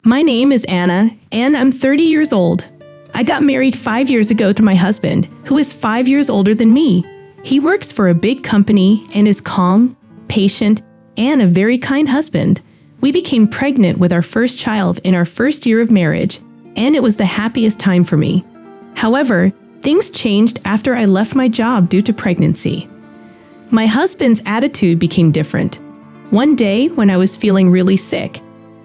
My name is Anna, and I'm 30 years old. I got married 5 years ago to my husband, who is 5 years older than me. He works for a big company and is calm, patient, and a very kind husband. We became pregnant with our first child in our first year of marriage, and it was the happiest time for me. However, things changed after I left my job due to pregnancy. My husband's attitude became different. One day, when I was feeling really sick,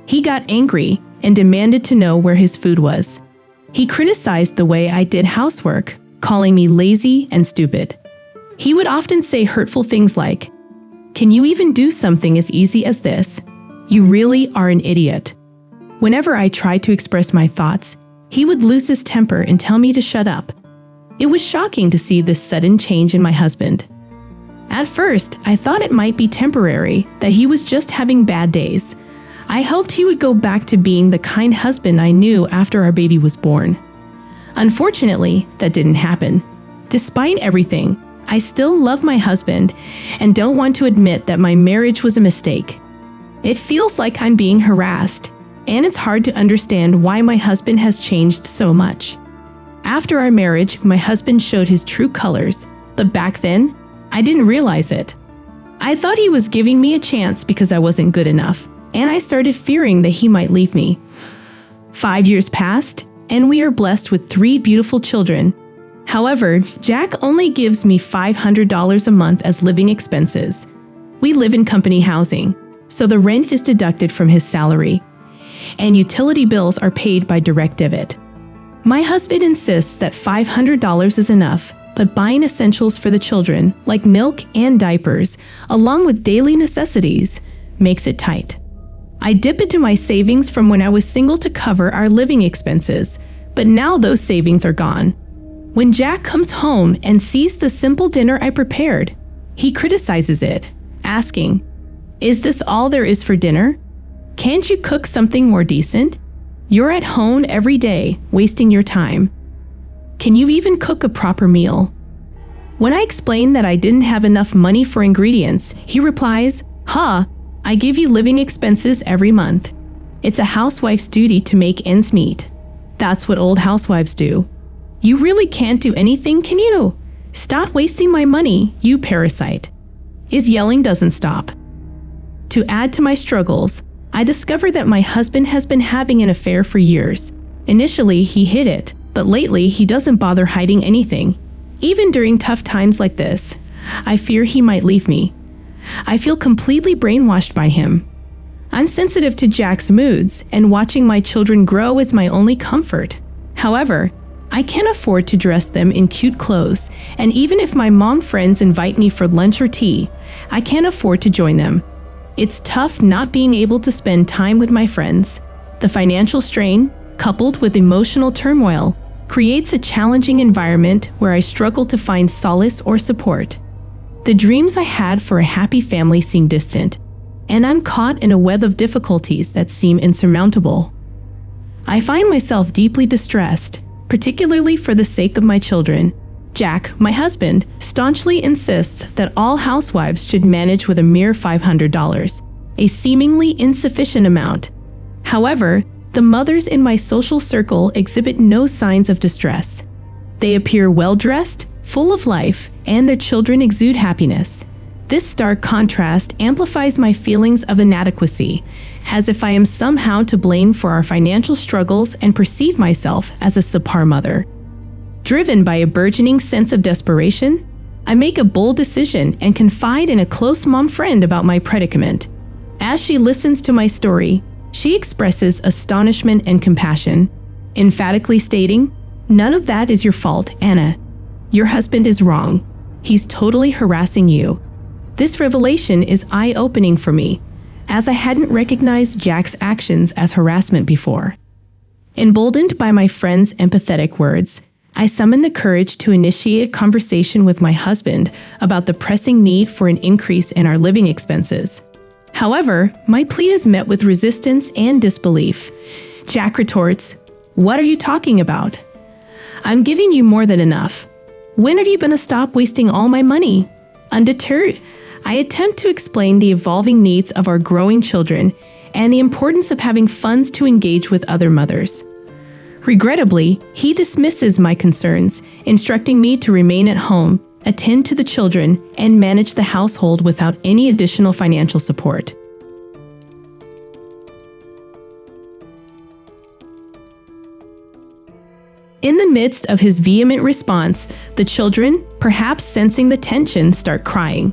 he got angry and demanded to know where his food was. He criticized the way I did housework, calling me lazy and stupid. He would often say hurtful things like, "Can you even do something as easy as this? You really are an idiot." Whenever I tried to express my thoughts, he would lose his temper and tell me to shut up. It was shocking to see this sudden change in my husband. At first, I thought it might be temporary, that he was just having bad days. I hoped he would go back to being the kind husband I knew after our baby was born. Unfortunately, that didn't happen. Despite everything, I still love my husband and don't want to admit that my marriage was a mistake. It feels like I'm being harassed, and it's hard to understand why my husband has changed so much. After our marriage, my husband showed his true colors, but back then, I didn't realize it. I thought he was giving me a chance because I wasn't good enough, and I started fearing that he might leave me. 5 years passed, and we are blessed with 3 beautiful children. However, Jack only gives me $500 a month as living expenses. We live in company housing, so the rent is deducted from his salary, and utility bills are paid by direct debit. My husband insists that $500 is enough, but buying essentials for the children, like milk and diapers, along with daily necessities, makes it tight. I dip into my savings from when I was single to cover our living expenses, but now those savings are gone. When Jack comes home and sees the simple dinner I prepared, he criticizes it, asking, "Is this all there is for dinner? Can't you cook something more decent? You're at home every day, wasting your time. Can you even cook a proper meal?" When I explain that I didn't have enough money for ingredients, he replies, I give you living expenses every month. It's a housewife's duty to make ends meet. That's what old housewives do. You really can't do anything, can you? Stop wasting my money, you parasite." His yelling doesn't stop. To add to my struggles, I discover that my husband has been having an affair for years. Initially, he hid it, but lately he doesn't bother hiding anything. Even during tough times like this, I fear he might leave me. I feel completely brainwashed by him. I'm sensitive to Jack's moods, and watching my children grow is my only comfort. However, I can't afford to dress them in cute clothes, and even if my mom friends invite me for lunch or tea, I can't afford to join them. It's tough not being able to spend time with my friends. The financial strain, coupled with emotional turmoil, creates a challenging environment where I struggle to find solace or support. The dreams I had for a happy family seem distant, and I'm caught in a web of difficulties that seem insurmountable. I find myself deeply distressed, particularly for the sake of my children. Jack, my husband, staunchly insists that all housewives should manage with a mere $500, a seemingly insufficient amount. However, the mothers in my social circle exhibit no signs of distress. They appear well-dressed, full of life, and their children exude happiness. This stark contrast amplifies my feelings of inadequacy, as if I am somehow to blame for our financial struggles and perceive myself as a subpar mother. Driven by a burgeoning sense of desperation, I make a bold decision and confide in a close mom friend about my predicament. As she listens to my story, she expresses astonishment and compassion, emphatically stating, "None of that is your fault, Anna. Your husband is wrong. He's totally harassing you." This revelation is eye-opening for me, as I hadn't recognized Jack's actions as harassment before. Emboldened by my friend's empathetic words, I summon the courage to initiate a conversation with my husband about the pressing need for an increase in our living expenses. However, my plea is met with resistance and disbelief. Jack retorts, "What are you talking about? I'm giving you more than enough. When are you going to stop wasting all my money?" Undeterred, I attempt to explain the evolving needs of our growing children and the importance of having funds to engage with other mothers. Regrettably, he dismisses my concerns, instructing me to remain at home, attend to the children, and manage the household without any additional financial support. In the midst of his vehement response, the children, perhaps sensing the tension, start crying.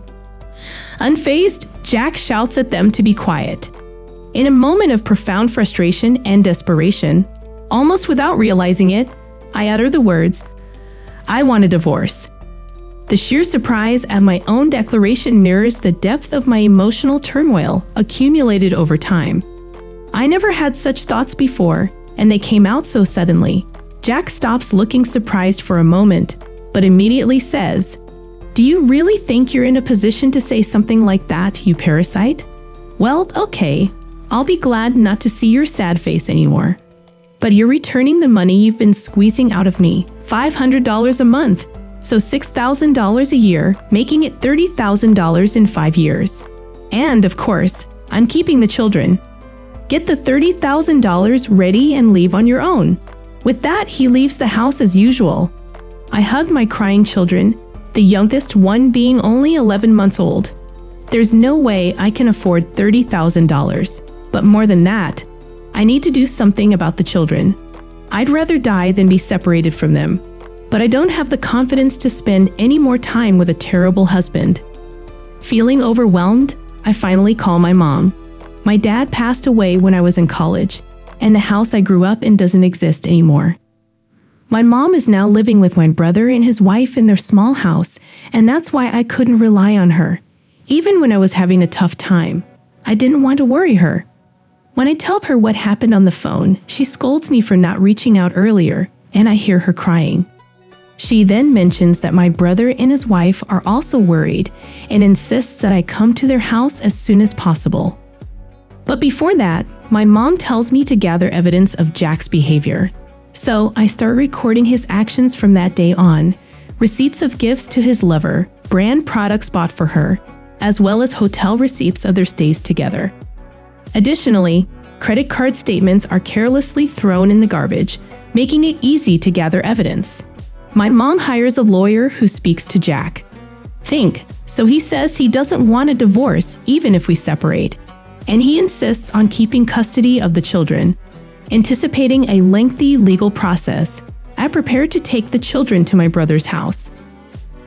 Unfazed, Jack shouts at them to be quiet. In a moment of profound frustration and desperation, almost without realizing it, I utter the words, "I want a divorce." The sheer surprise at my own declaration mirrors the depth of my emotional turmoil accumulated over time. I never had such thoughts before, and they came out so suddenly. Jack stops looking surprised for a moment, but immediately says, "Do you really think you're in a position to say something like that, you parasite? Well, okay, I'll be glad not to see your sad face anymore. But you're returning the money you've been squeezing out of me, $500 a month, so $6,000 a year, making it $30,000 in 5 years. And, of course, I'm keeping the children. Get the $30,000 ready and leave on your own." With that, he leaves the house as usual. I hug my crying children, the youngest one being only 11 months old. There's no way I can afford $30,000, but more than that, I need to do something about the children. I'd rather die than be separated from them, but I don't have the confidence to spend any more time with a terrible husband. Feeling overwhelmed, I finally call my mom. My dad passed away when I was in college, and the house I grew up in doesn't exist anymore. My mom is now living with my brother and his wife in their small house, and that's why I couldn't rely on her. Even when I was having a tough time, I didn't want to worry her. When I tell her what happened on the phone, she scolds me for not reaching out earlier, and I hear her crying. She then mentions that my brother and his wife are also worried and insists that I come to their house as soon as possible. But before that, my mom tells me to gather evidence of Jack's behavior. So I start recording his actions from that day on, receipts of gifts to his lover, brand products bought for her, as well as hotel receipts of their stays together. Additionally, credit card statements are carelessly thrown in the garbage, making it easy to gather evidence. My mom hires a lawyer who speaks to Jack. So he says he doesn't want a divorce even if we separate, and he insists on keeping custody of the children. Anticipating a lengthy legal process, I prepare to take the children to my brother's house.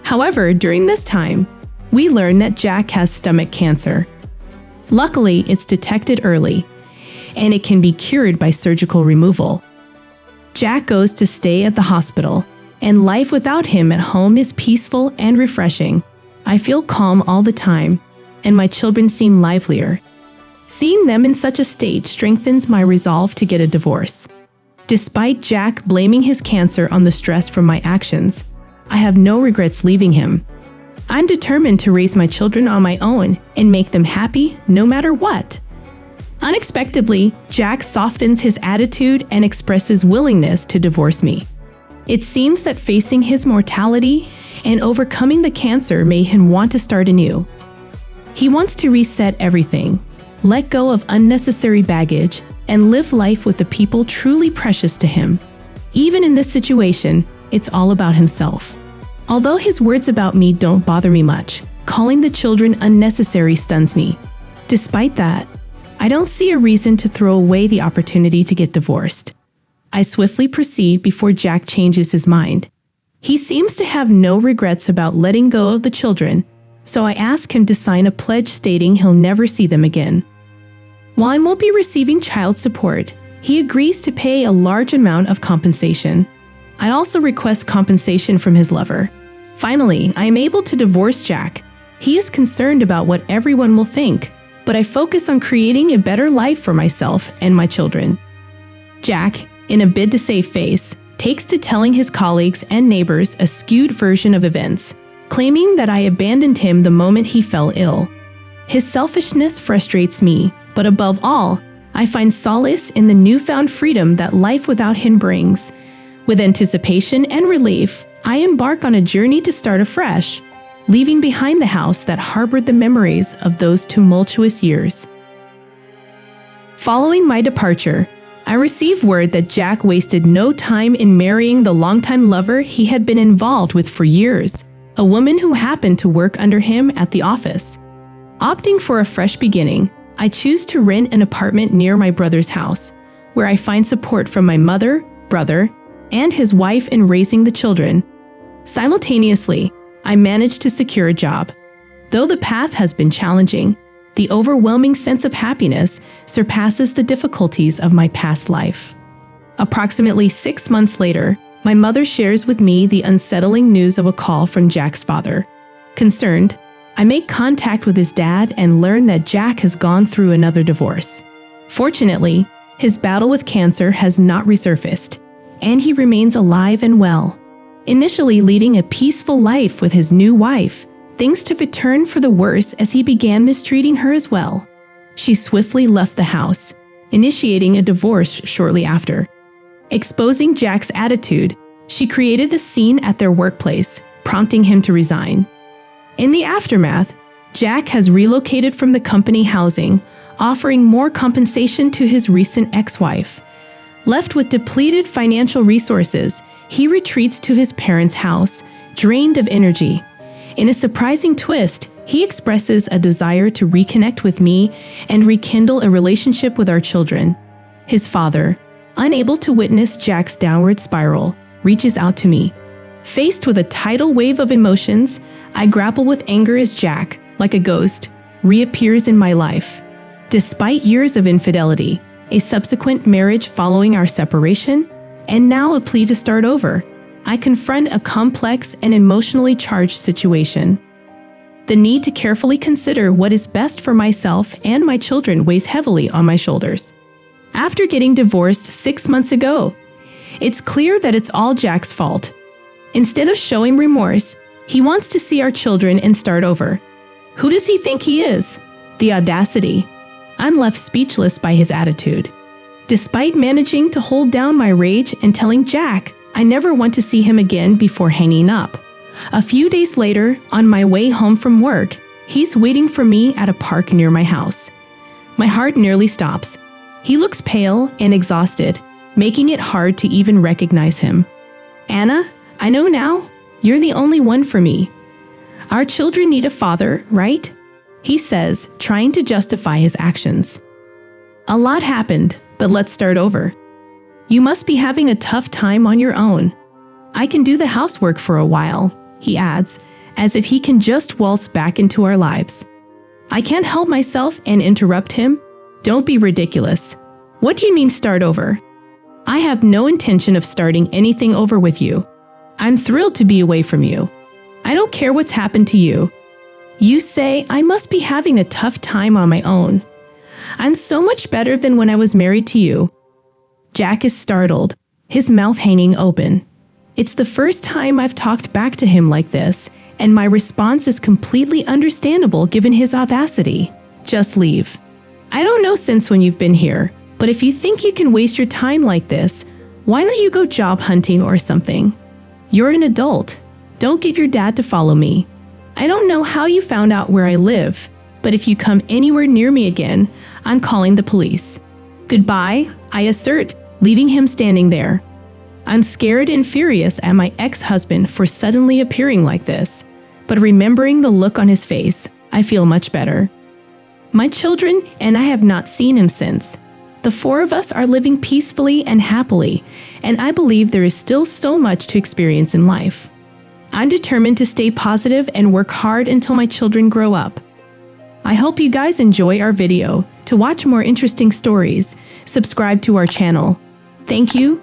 However, during this time, we learn that Jack has stomach cancer. Luckily, it's detected early, and it can be cured by surgical removal. Jack goes to stay at the hospital, and life without him at home is peaceful and refreshing. I feel calm all the time, and my children seem livelier. Seeing them in such a state strengthens my resolve to get a divorce. Despite Jack blaming his cancer on the stress from my actions, I have no regrets leaving him. I'm determined to raise my children on my own and make them happy no matter what. Unexpectedly, Jack softens his attitude and expresses willingness to divorce me. It seems that facing his mortality and overcoming the cancer made him want to start anew. He wants to reset everything, let go of unnecessary baggage, and live life with the people truly precious to him. Even in this situation, it's all about himself. Although his words about me don't bother me much, calling the children unnecessary stuns me. Despite that, I don't see a reason to throw away the opportunity to get divorced. I swiftly proceed before Jack changes his mind. He seems to have no regrets about letting go of the children, so I ask him to sign a pledge stating he'll never see them again. While I won't be receiving child support, he agrees to pay a large amount of compensation. I also request compensation from his lover. Finally, I am able to divorce Jack. He is concerned about what everyone will think, but I focus on creating a better life for myself and my children. Jack, in a bid to save face, takes to telling his colleagues and neighbors a skewed version of events, claiming that I abandoned him the moment he fell ill. His selfishness frustrates me, but above all, I find solace in the newfound freedom that life without him brings. With anticipation and relief, I embark on a journey to start afresh, leaving behind the house that harbored the memories of those tumultuous years. Following my departure, I received word that Jack wasted no time in marrying the longtime lover he had been involved with for years, a woman who happened to work under him at the office. Opting for a fresh beginning, I choose to rent an apartment near my brother's house, where I find support from my mother, brother, and his wife in raising the children. Simultaneously, I managed to secure a job. Though the path has been challenging, the overwhelming sense of happiness surpasses the difficulties of my past life. Approximately 6 months later, my mother shares with me the unsettling news of a call from Jack's father. Concerned, I make contact with his dad and learn that Jack has gone through another divorce. Fortunately, his battle with cancer has not resurfaced, and he remains alive and well. Initially leading a peaceful life with his new wife, things took a turn for the worse as he began mistreating her as well. She swiftly left the house, initiating a divorce shortly after. Exposing Jack's attitude, she created a scene at their workplace, prompting him to resign. In the aftermath, Jack has relocated from the company housing, offering more compensation to his recent ex-wife. Left with depleted financial resources, he retreats to his parents' house, drained of energy. In a surprising twist, he expresses a desire to reconnect with me and rekindle a relationship with our children. His father, unable to witness Jack's downward spiral, reaches out to me. Faced with a tidal wave of emotions, I grapple with anger as Jack, like a ghost, reappears in my life. Despite years of infidelity, a subsequent marriage following our separation, and now a plea to start over, I confront a complex and emotionally charged situation. The need to carefully consider what is best for myself and my children weighs heavily on my shoulders. After getting divorced 6 months ago, it's clear that it's all Jack's fault. Instead of showing remorse, he wants to see our children and start over. Who does he think he is? The audacity. I'm left speechless by his attitude. Despite managing to hold down my rage and telling Jack I never want to see him again before hanging up, a few days later, on my way home from work, he's waiting for me at a park near my house. My heart nearly stops. He looks pale and exhausted, making it hard to even recognize him. Anna, I know now, you're the only one for me. Our children need a father, right? He says, trying to justify his actions. A lot happened, but let's start over. You must be having a tough time on your own. I can do the housework for a while, he adds, as if he can just waltz back into our lives. I can't help myself and interrupt him. Don't be ridiculous. What do you mean start over? I have no intention of starting anything over with you. I'm thrilled to be away from you. I don't care what's happened to you. You say I must be having a tough time on my own. I'm so much better than when I was married to you. Jack is startled, his mouth hanging open. It's the first time I've talked back to him like this, and my response is completely understandable given his audacity. Just leave. I don't know since when you've been here, but if you think you can waste your time like this, why don't you go job hunting or something? You're an adult. Don't get your dad to follow me. I don't know how you found out where I live, but if you come anywhere near me again, I'm calling the police. Goodbye, I assert, leaving him standing there. I'm scared and furious at my ex-husband for suddenly appearing like this, but remembering the look on his face, I feel much better. My children and I have not seen him since. The 4 of us are living peacefully and happily, and I believe there is still so much to experience in life. I'm determined to stay positive and work hard until my children grow up. I hope you guys enjoy our video. To watch more interesting stories, subscribe to our channel. Thank you.